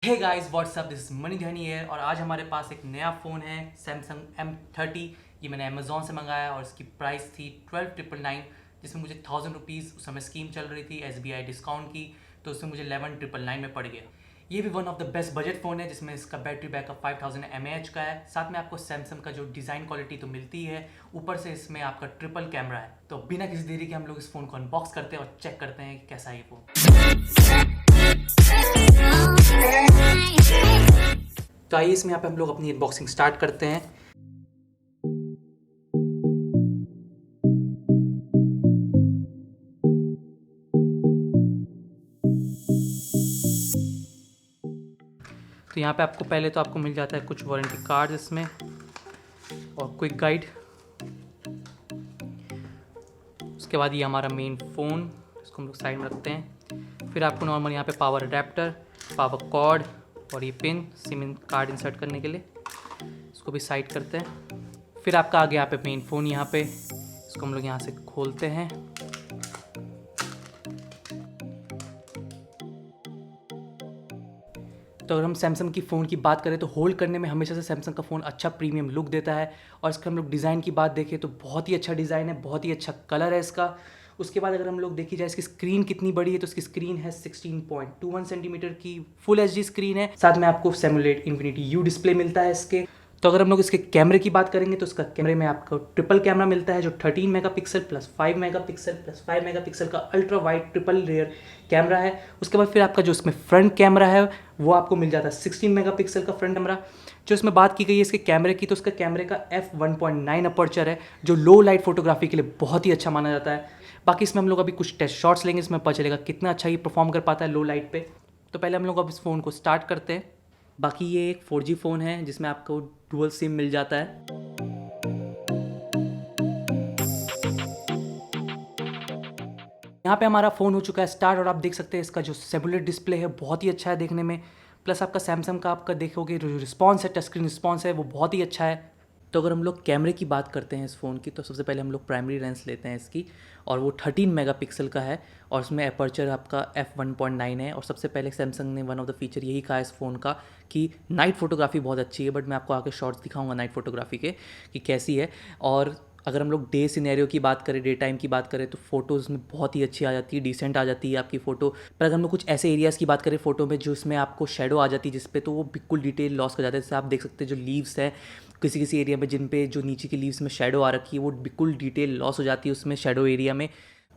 Hey guys what's up, this is Mani Dhyani है और आज हमारे पास एक नया फ़ोन है सैमसंग M30। ये मैंने अमेज़ॉन से मंगाया और इसकी प्राइस थी 12,999, जिसमें मुझे 1000 रुपीज़ उस समय स्कीम चल रही थी SBI डिस्काउंट की, तो उसमें मुझे 11,999 में पड़ गया। ये भी one of the best budget phone है जिसमें इसका बैटरी बैकअप 5000 mAh का है। साथ में आपको सैमसंग का जो डिज़ाइन क्वालिटी तो मिलती है, ऊपर से इसमें आपका ट्रिपल कैमरा है। तो बिना किसी देरी के हम लोग इस फ़ोन को अनबॉक्स करते हैं और चेक करते हैं कि कैसा है ये फ़ोन। तो आइए इसमें यहाँ पे हम लोग अपनी अनबॉक्सिंग स्टार्ट करते हैं। तो यहाँ पे आपको पहले तो आपको मिल जाता है कुछ वारंटी कार्ड इसमें और क्विक गाइड। उसके बाद ये हमारा मेन फ़ोन, इसको हम लोग साइड में रखते हैं। फिर आपको नॉर्मल यहाँ पे पावर अडेप्टर, पावर कॉर्ड और ये पिन सिम कार्ड इंसर्ट करने के लिए, इसको भी साइड करते हैं। फिर आपका आ गया यहाँ पे मेन फ़ोन। यहाँ पे इसको हम लोग यहाँ से खोलते हैं। तो अगर हम सैमसंग की फ़ोन की बात करें तो होल्ड करने में हमेशा से सैमसंग का फ़ोन अच्छा प्रीमियम लुक देता है। और इसका हम लोग डिज़ाइन की बात देखें तो बहुत ही अच्छा डिज़ाइन है, बहुत ही अच्छा कलर है इसका। उसके बाद अगर हम लोग देखी जाए इसकी स्क्रीन कितनी बड़ी है, तो इसकी स्क्रीन है 16.21 सेंटीमीटर की फुल एचडी स्क्रीन है। साथ में आपको SAMOLED इंफिनिटी यू डिस्प्ले मिलता है इसके। तो अगर हम लोग इसके कैमरे की बात करेंगे तो इसका कैमरे में आपको ट्रिपल कैमरा मिलता है, जो 13 megapixel plus 5 megapixel plus 5 megapixel का ultra wide triple rear camera है। उसके बाद फिर आपका जो इसमें फ्रंट कैमरा है वो आपको मिल जाता है 16 मेगापिक्सल का फ्रंट कैमरा। जो इसमें बात की गई है इसके कैमरे की, तो इसका कैमरे का f1.9 अपर्चर है, जो लो लाइट फोटोग्राफी के लिए बहुत ही अच्छा माना जाता है। बाकी इसमें हम लोग अभी कुछ टेस्ट शॉट्स लेंगे, इसमें पता चलेगा कितना अच्छा ये परफॉर्म कर पाता है लो लाइट पे। तो पहले हम लोग अब इस फ़ोन को स्टार्ट करते हैं। बाकी ये एक 4G फ़ोन है जिसमें आपको डुअल सिम मिल जाता है। यहाँ पे हमारा फ़ोन हो चुका है स्टार्ट और आप देख सकते हैं इसका जो सेबुलेट डिस्प्ले है बहुत ही अच्छा है देखने में। प्लस आपका सैमसंग का आपका देखोगे जो रिस्पॉन्स है, टच स्क्रीन रिस्पॉन्स है, वो बहुत ही अच्छा है। तो अगर हम लोग कैमरे की बात करते हैं इस फ़ोन की, तो सबसे पहले हम लोग प्राइमरी लेंस लेते हैं इसकी, और वो 13 मेगापिक्सल का है और उसमें अपर्चर आपका f1.9 है। और सबसे पहले सैमसंग ने वन ऑफ द फीचर यही कहा है इस फ़ोन का कि नाइट फोटोग्राफी बहुत अच्छी है। बट मैं आपको आगे शॉर्ट्स दिखाऊंगा नाइट फोटोग्राफी के कि कैसी है। और अगर हम लोग डे सिनेरियो की बात करें, डे टाइम की बात करें, तो फोटोज़ में बहुत ही अच्छी आ जाती है, डिसेंट आ जाती है आपकी फ़ोटो। पर अगर हम लोग कुछ ऐसे एरियाज़ की बात करें फ़ोटो में जो इसमें आपको शेडो आ जाती है जिस पे, तो वो बिल्कुल डिटेल लॉस कर जाता है। जैसे आप देख सकते हैं जो लीव्स है किसी किसी एरिया में, जिन पे जो नीचे की लीव्स में शेडो आ रखी है, वो बिल्कुल डिटेल लॉस हो जाती है उसमें शेडो एरिया में।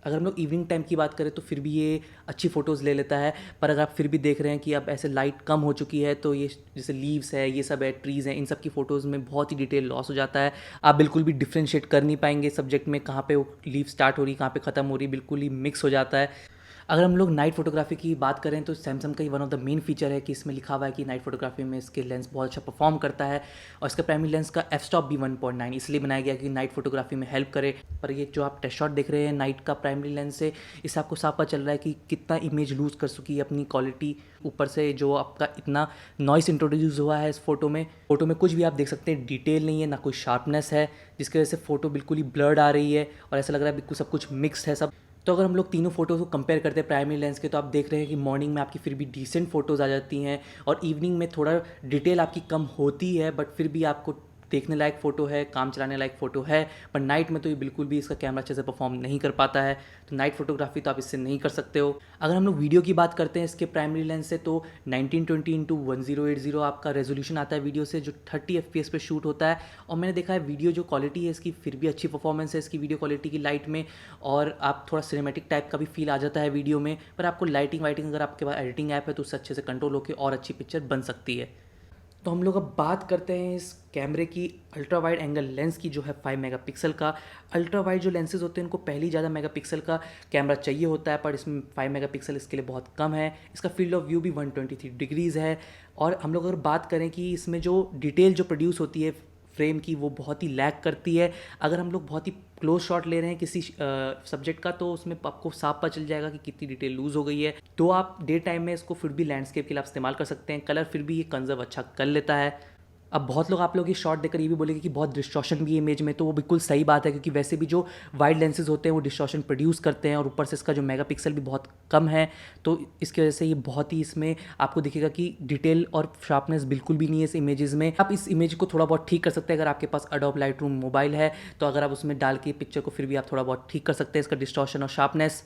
अगर हम लोग इवनिंग टाइम की बात करें तो फिर भी ये अच्छी फ़ोटोज़ ले लेता है। पर अगर आप फिर भी देख रहे हैं कि अब ऐसे लाइट कम हो चुकी है, तो ये जैसे लीव्स है, ये सब है, ट्रीज़ हैं, इन सब की फ़ोटोज़ में बहुत ही डिटेल लॉस हो जाता है। आप बिल्कुल भी डिफ्रेंशिएट कर नहीं पाएंगे सब्जेक्ट में, कहाँ पे वो लीव स्टार्ट हो रही, कहाँ पे ख़त्म हो रही, बिल्कुल ही मिक्स हो जाता है। अगर हम लोग नाइट फोटोग्राफी की बात करें तो सैमसंग का ही one of the main feature है कि इसमें लिखा हुआ है कि नाइट फोटोग्राफी में इसके लेंस बहुत अच्छा परफॉर्म करता है। और इसका प्राइमरी लेंस का एफ स्टॉप भी 1.9 इसलिए बनाया गया कि नाइट फोटोग्राफी में हेल्प करे। पर ये जो आप टेस्ट शॉट देख रहे हैं नाइट का प्राइमरी लेंस से, इससे आपको साफ पता चल रहा है कि कितना इमेज लूज़ कर चुकी है अपनी क्वालिटी। ऊपर से जो आपका इतना नॉइस इंट्रोड्यूस हुआ है इस फोटो में कुछ भी आप देख सकते हैं डिटेल नहीं है, ना कोई शार्पनेस है, जिसकी वजह से फ़ोटो बिल्कुल ही ब्लर्ड आ रही है और ऐसा लग रहा है बिल्कुल सब कुछ मिक्स है सब। तो अगर हम लोग तीनों फ़ोटोज़ को कंपेयर करते हैं प्राइमरी लेंस के, तो आप देख रहे हैं कि मॉर्निंग में आपकी फिर भी डिसेंट फ़ोटोज़ आ जाती हैं और इवनिंग में थोड़ा डिटेल आपकी कम होती है, बट फिर भी आपको देखने लायक फ़ोटो है, काम चलाने लायक फ़ोटो है। पर नाइट में तो ये बिल्कुल भी इसका कैमरा अच्छे से परफॉर्म नहीं कर पाता है। तो नाइट फोटोग्राफी तो आप इससे नहीं कर सकते हो। अगर हम लोग वीडियो की बात करते हैं इसके प्राइमरी लेंस से, तो 1920x1080 आपका रेजोल्यूशन आता है वीडियो से, जो 30 FPS पे शूट होता है। और मैंने देखा है वीडियो जो क्वालिटी है इसकी फिर भी अच्छी परफॉर्मेंस है इसकी वीडियो क्वालिटी की लाइट में, और आप थोड़ा सिनेमैटिक टाइप का भी फील आ जाता है वीडियो में। पर आपको लाइटिंग वाइटिंग अगर आपके पास एडिटिंग ऐप है तो उससे अच्छे से कंट्रोल होकर और अच्छी पिक्चर बन सकती है। तो हम लोग अब बात करते हैं इस कैमरे की अल्ट्रा वाइड एंगल लेंस की, जो है 5 मेगापिक्सल का। अल्ट्रा वाइड जो लेंसेज होते हैं उनको पहले ही ज़्यादा मेगापिक्सल का कैमरा चाहिए होता है, पर इसमें 5 मेगापिक्सल इसके लिए बहुत कम है। इसका फील्ड ऑफ व्यू भी 123 डिग्रीज़ है। और हम लोग अगर बात करें कि इसमें जो डिटेल जो प्रोड्यूस होती है फ्रेम की, वो बहुत ही लैग करती है। अगर हम लोग बहुत ही क्लोज शॉट ले रहे हैं किसी सब्जेक्ट का, तो उसमें आपको साफ पता चल जाएगा कि कितनी डिटेल लूज़ हो गई है। तो आप डे टाइम में इसको फिर भी लैंडस्केप के लिए आप इस्तेमाल कर सकते हैं। कलर फिर भी ये कंजर्व अच्छा कर लेता है। अब बहुत लोग आप लोग ये शॉट देखकर ये भी बोलेंगे कि बहुत डिस्टॉर्शन भी है इमेज में, तो वो बिल्कुल सही बात है, क्योंकि वैसे भी जो वाइड लेंसेज होते हैं वो डिस्टॉर्शन प्रोड्यूस करते हैं और ऊपर से इसका जो मेगापिक्सल भी बहुत कम है, तो इसकी वजह से ये बहुत ही इसमें आपको दिखेगा कि डिटेल और शार्पनेस बिल्कुल भी नहीं है इस इमेजेस में। आप इस इमेज को थोड़ा बहुत ठीक कर सकते हैं अगर आपके पास एडोब लाइटरूम मोबाइल है, तो अगर आप उसमें डाल के पिक्चर को फिर भी आप थोड़ा बहुत ठीक कर सकते हैं इसका डिस्टॉर्शन और शार्पनेस।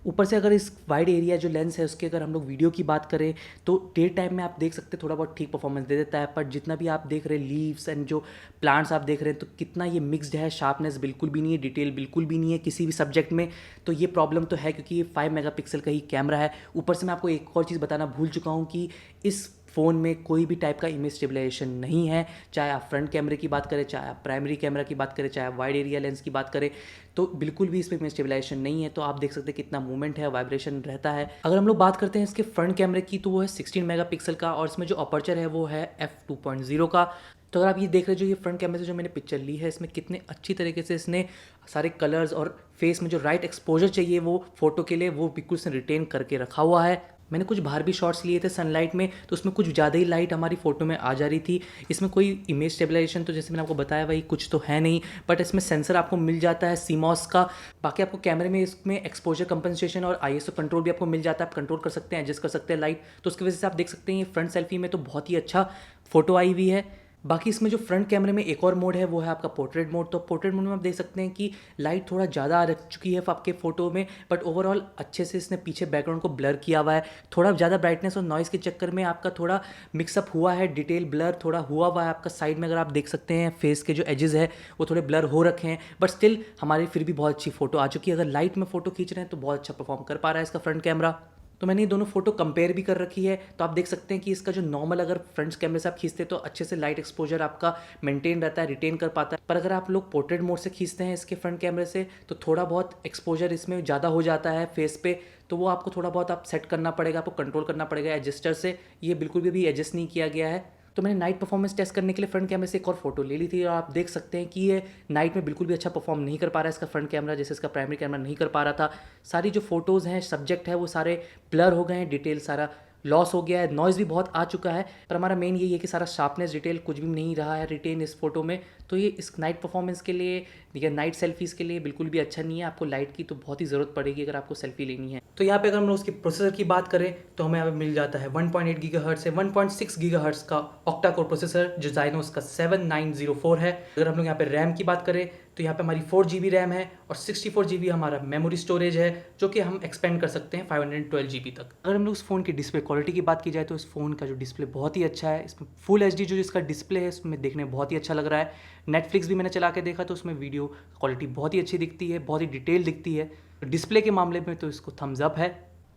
ऊपर से अगर इस वाइड एरिया जो लेंस है उसके अगर हम लोग वीडियो की बात करें तो डे टाइम में आप देख सकते हैं थोड़ा बहुत ठीक परफॉर्मेंस दे देता है, पर जितना भी आप देख रहे हैं लीव्स एंड जो प्लांट्स आप देख रहे हैं तो कितना ये मिक्सड है, शार्पनेस बिल्कुल भी नहीं है, डिटेल बिल्कुल भी नहीं है किसी भी सब्जेक्ट में। तो ये प्रॉब्लम तो है क्योंकि ये 5 मेगापिक्सल का ही कैमरा है। ऊपर से मैं आपको एक और चीज़ बताना भूल चुका हूँ कि इस फ़ोन में कोई भी टाइप का इमेज स्टेबलाइजेशन नहीं है, चाहे आप फ्रंट कैमरे की बात करें, चाहे आप प्राइमरी कैमरा की बात करें, चाहे आप वाइड एरिया लेंस की बात करें, तो बिल्कुल भी इसमें इमेज स्टेबलाइजेशन नहीं है। तो आप देख सकते हैं कितना मूवमेंट है, वाइब्रेशन रहता है। अगर हम लोग बात करते हैं इसके फ्रंट कैमरे की तो वो है 16 मेगापिक्सल का और इसमें जो अपर्चर है वो है f2.0 का। तो अगर आप ये देख रहे हो जो ये फ्रंट कैमरे से जो मैंने पिक्चर ली है इसमें कितने अच्छी तरीके से इसने सारे कलर्स और फेस में जो राइट एक्सपोजर चाहिए वो फोटो के लिए वो बिल्कुल इसने रिटेन करके रखा हुआ है। मैंने कुछ बाहर भी शॉट्स लिए थे सनलाइट में तो उसमें कुछ ज़्यादा ही लाइट हमारी फ़ोटो में आ जा रही थी। इसमें कोई इमेज स्टेबलाइजेशन तो जैसे मैंने आपको बताया वही कुछ तो है नहीं, बट इसमें सेंसर आपको मिल जाता है सीमॉस का। बाकी आपको कैमरे में इसमें एक्सपोजर कंपनसेशन और आईएसओ कंट्रोल भी आपको मिल जाता है, आप कंट्रोल कर सकते हैं, एडजस्ट कर सकते हैं लाइट। तो उसकी वजह से आप देख सकते हैं ये फ्रंट सेल्फी में तो बहुत ही अच्छा फोटो आई हुई है। बाकी इसमें जो फ्रंट कैमरे में एक और मोड है वो है आपका पोर्ट्रेट मोड। तो पोर्ट्रेट मोड में आप देख सकते हैं कि लाइट थोड़ा ज़्यादा आ चुकी है आपके फ़ोटो में, बट ओवरऑल अच्छे से इसने पीछे बैकग्राउंड को ब्लर किया हुआ है। थोड़ा ज़्यादा ब्राइटनेस और नॉइज़ के चक्कर में आपका थोड़ा मिक्सअप हुआ है, डिटेल ब्लर थोड़ा हुआ है आपका साइड में। अगर आप देख सकते हैं फेस के जो एजेस है वो थोड़े ब्लर हो रखे हैं, बट स्टिल हमारी फिर भी बहुत अच्छी फ़ोटो आ चुकी है। अगर लाइट में फ़ोटो खींच रहे हैं तो बहुत अच्छा परफॉर्म कर पा रहा है इसका फ्रंट कैमरा। तो मैंने ये दोनों फोटो कंपेयर भी कर रखी है, तो आप देख सकते हैं कि इसका जो नॉर्मल अगर फ्रंट कैमरे से आप खींचते हैं तो अच्छे से लाइट एक्सपोजर आपका मेंटेन रहता है, रिटेन कर पाता है। पर अगर आप लोग पोर्ट्रेट मोड से खींचते हैं इसके फ्रंट कैमरे से तो थोड़ा बहुत एक्सपोजर इसमें ज़्यादा हो जाता है फेस पे, तो वो आपको थोड़ा बहुत आप सेट करना पड़ेगा, आपको कंट्रोल करना पड़ेगा एडजस्टर से। ये बिल्कुल भी एडजस्ट नहीं किया गया है। तो मैंने नाइट परफॉर्मेंस टेस्ट करने के लिए फ्रंट कैमरे से एक और फोटो ले ली थी और आप देख सकते हैं कि ये नाइट में बिल्कुल भी अच्छा परफॉर्म नहीं कर पा रहा है इसका फ्रंट कैमरा, जैसे इसका प्राइमरी कैमरा नहीं कर पा रहा था। सारी जो फोटोज़ हैं सब्जेक्ट है वो सारे ब्लर हो गए हैं, डिटेल सारा लॉस हो गया है, नॉइज़ भी बहुत आ चुका है। पर हमारा मेन यही है कि सारा शार्पनेस डिटेल कुछ भी नहीं रहा है रिटेन इस फोटो में। तो ये इस नाइट परफॉर्मेंस के लिए या नाइट सेल्फीज़ के लिए बिल्कुल भी अच्छा नहीं है। आपको लाइट की तो बहुत ही ज़रूरत पड़ेगी अगर आपको सेल्फी लेनी है। तो यहाँ पे अगर हम लोग उसके प्रोसेसर की बात करें तो हमें यहाँ पे मिल जाता है 1.8 गीगाहर्ट्ज़ से 1.6 गीगाहर्ट्ज़ का ऑक्टा कोर प्रोसेसर जो Exynos का 7904 है। अगर हम लोग यहाँ पे रैम की बात करें तो यहाँ पे हमारी 4 GB रैम है और 64 GB हमारा मेमोरी स्टोरेज है जो कि हम एक्सपेंड कर सकते हैं 512 GB तक। अगर हम लोग उस फ़ोन की डिस्प्ले क्वालिटी की बात की जाए तो इस फ़ोन का जो डिस्प्ले बहुत ही अच्छा है। इसमें फुल HD जो इसका डिस्प्ले है इसमें देखने में बहुत ही अच्छा लग रहा है। नेटफ्लिक्स भी मैंने चला के देखा तो उसमें वीडियो क्वालिटी बहुत ही अच्छी दिखती है, बहुत ही डिटेल दिखती है। डिस्प्ले के मामले में तो इसको थम्स अप है।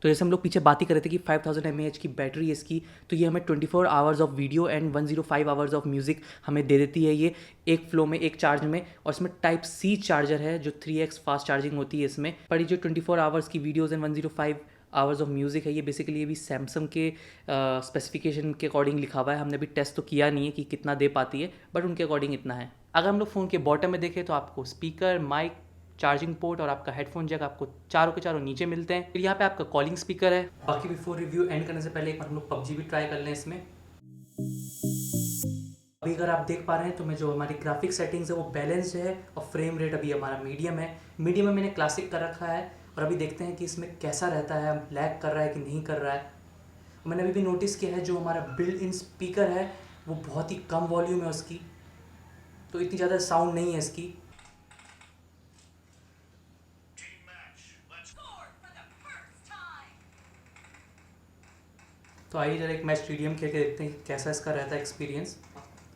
तो जैसे हम लोग पीछे बात ही कर रहे थे कि 5000 mAh की बैटरी है इसकी, तो ये हमें 24 hours of video and 105 hours of music हमें दे देती है ये एक फ्लो में, एक चार्ज में। और इसमें टाइप सी चार्जर है जो 3x फास्ट चार्जिंग होती है इसमें। पर ये जो 24 आवर्स की videos and 105 hours of music है ये बेसिकली ये भी सैमसंग के स्पेसिफिकेशन के अकॉर्डिंग लिखा हुआ है। हमने अभी टेस्ट तो किया नहीं है कि कितना दे पाती है, बट उनके अकॉर्डिंग इतना है। अगर हम लोग फ़ोन के बॉटम में देखें तो आपको स्पीकर, माइक, चार्जिंग पोर्ट और आपका हेडफोन जैक आपको चारों के चारों नीचे मिलते हैं। फिर यहाँ पे आपका कॉलिंग स्पीकर है। बाकी बिफोर रिव्यू एंड करने से पहले एक बार हम लोग पबजी भी ट्राई कर लें इसमें। अभी अगर आप देख पा रहे हैं तो मैं जो हमारी ग्राफिक सेटिंग्स है वो बैलेंस्ड है और फ्रेम रेट अभी हमारा मीडियम है। मीडियम में मैंने क्लासिक कर रखा है और अभी देखते हैं कि इसमें कैसा रहता है, लैग कर रहा है कि नहीं कर रहा है। मैंने अभी भी नोटिस किया है जो हमारा बिल्ट इन स्पीकर है वो बहुत ही कम वॉल्यूम है उसकी, तो इतनी ज़्यादा साउंड नहीं है इसकी। तो आइए जरा एक मैच टीडीएम खेल के देखते हैं कि कैसा इसका रहता है एक्सपीरियंस।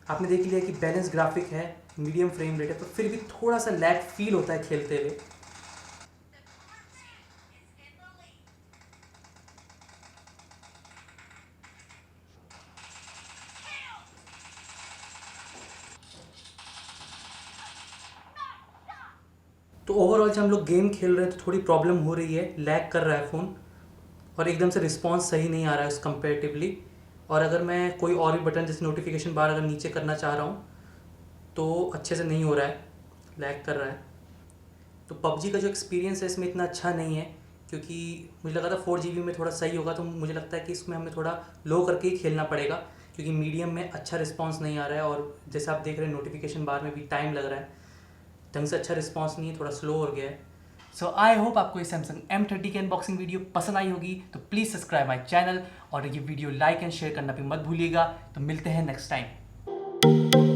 आपने देख लिया कि बैलेंस ग्राफिक है, मीडियम फ्रेम रेट है, पर फिर भी थोड़ा सा लैग फील होता है खेलते हुए। तो ओवरऑल जब हम लोग गेम खेल रहे हैं तो थोड़ी प्रॉब्लम हो रही है, लैग कर रहा है फ़ोन और एकदम से रिस्पॉन्स सही नहीं आ रहा है उस कंपेरेटिवली। और अगर मैं कोई और भी बटन जैसे नोटिफिकेशन बार अगर नीचे करना चाह रहा हूँ तो अच्छे से नहीं हो रहा है, लैग कर रहा है। तो पबजी का जो एक्सपीरियंस है इसमें इतना अच्छा नहीं है, क्योंकि मुझे लगा था 4 GB में थोड़ा सही होगा, तो मुझे लगता है कि इसमें हमें थोड़ा लो करके ही खेलना पड़ेगा। क्योंकि मीडियम में अच्छा रिस्पॉन्स नहीं आ रहा है, और जैसे आप देख रहे हैं नोटिफिकेशन बार में भी टाइम लग रहा है, ढंग से अच्छा रिस्पॉन्स नहीं है, थोड़ा स्लो हो गया है। सो आई होप आपको ये सैमसंग M30 की अनबॉक्सिंग वीडियो पसंद आई होगी, तो प्लीज़ सब्सक्राइब माई चैनल और ये वीडियो लाइक एंड शेयर करना भी मत भूलिएगा। तो मिलते हैं नेक्स्ट टाइम।